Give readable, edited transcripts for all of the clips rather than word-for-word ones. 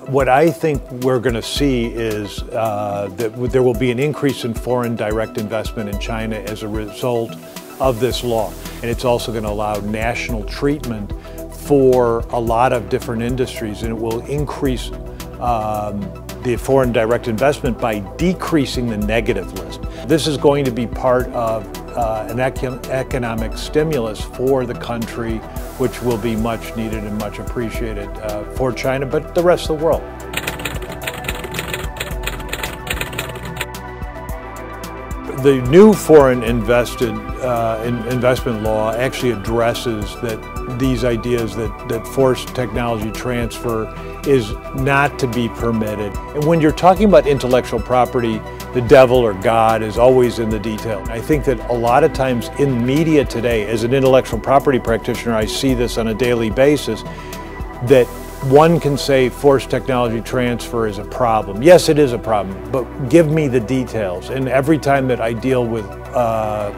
What I think we're going to see is that there will be an increase in foreign direct investment in China as a result of this law. And it's also going to allow national treatment for a lot of different industries, and it will increase the foreign direct investment by decreasing the negative list. This is going to be part of an economic stimulus for the country, which will be much needed and much appreciated for China, but the rest of the world. The new foreign investment law actually addresses these ideas that forced technology transfer is not to be permitted. And when you're talking about intellectual property, the devil or God is always in the detail. I think that a lot of times in media today, as an intellectual property practitioner, I see this on a daily basis, that one can say forced technology transfer is a problem. Yes, it is a problem, but give me the details. And every time that I deal with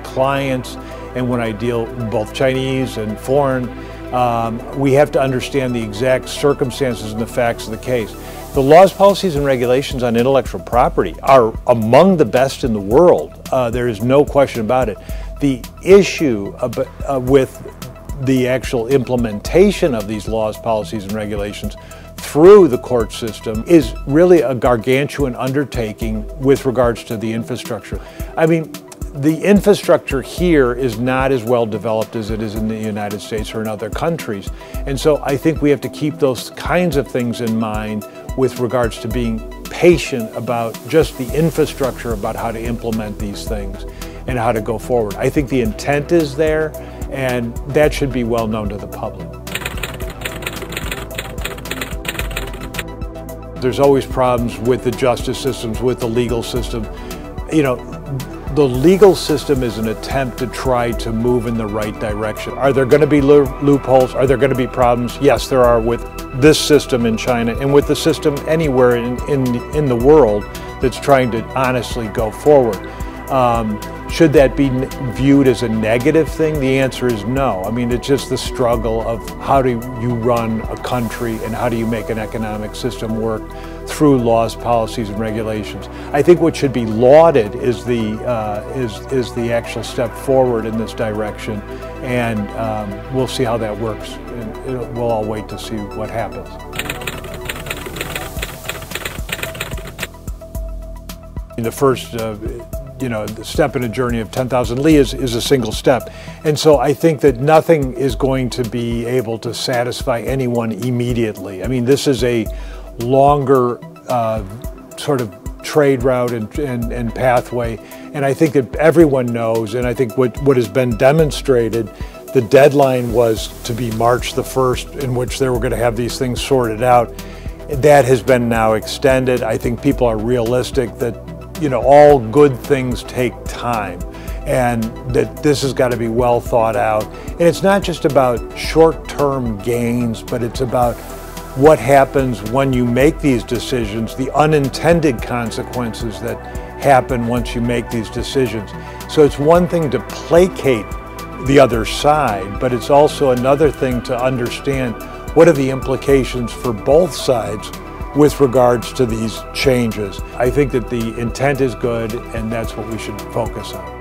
clients, and when I deal both Chinese and foreign, we have to understand the exact circumstances and the facts of the case. The laws, policies, and regulations on intellectual property are among the best in the world. There is no question about it. The issue with the actual implementation of these laws, policies, and regulations through the court system is really a gargantuan undertaking with regards to the infrastructure. I mean, the infrastructure here is not as well developed as it is in the United States or in other countries. And so I think we have to keep those kinds of things in mind with regards to being patient about just the infrastructure, about how to implement these things and how to go forward. I think the intent is there, and that should be well known to the public. There's always problems with the justice systems, with the legal system. You know, the legal system is an attempt to try to move in the right direction. Are there going to be loopholes? Are there going to be problems? Yes, there are with this system in China and with the system anywhere in the world that's trying to honestly go forward. Should that be viewed as a negative thing? The answer is no. I mean, it's just the struggle of how do you run a country and how do you make an economic system work through laws, policies, and regulations. I think what should be lauded is the actual step forward in this direction, and we'll see how that works. And we'll all wait to see what happens. The first the step in a journey of 10,000 li is a single step. And so I think that nothing is going to be able to satisfy anyone immediately. I mean, this is a longer sort of trade route and pathway. And I think that everyone knows, and I think what has been demonstrated, the deadline was to be March the 1st, in which they were going to have these things sorted out. That has been now extended. I think people are realistic that all good things take time, and that this has got to be well thought out. And it's not just about short-term gains, but it's about what happens when you make these decisions, the unintended consequences that happen once you make these decisions. So it's one thing to placate the other side, but it's also another thing to understand what are the implications for both sides with regards to these changes. I think that the intent is good, and that's what we should focus on.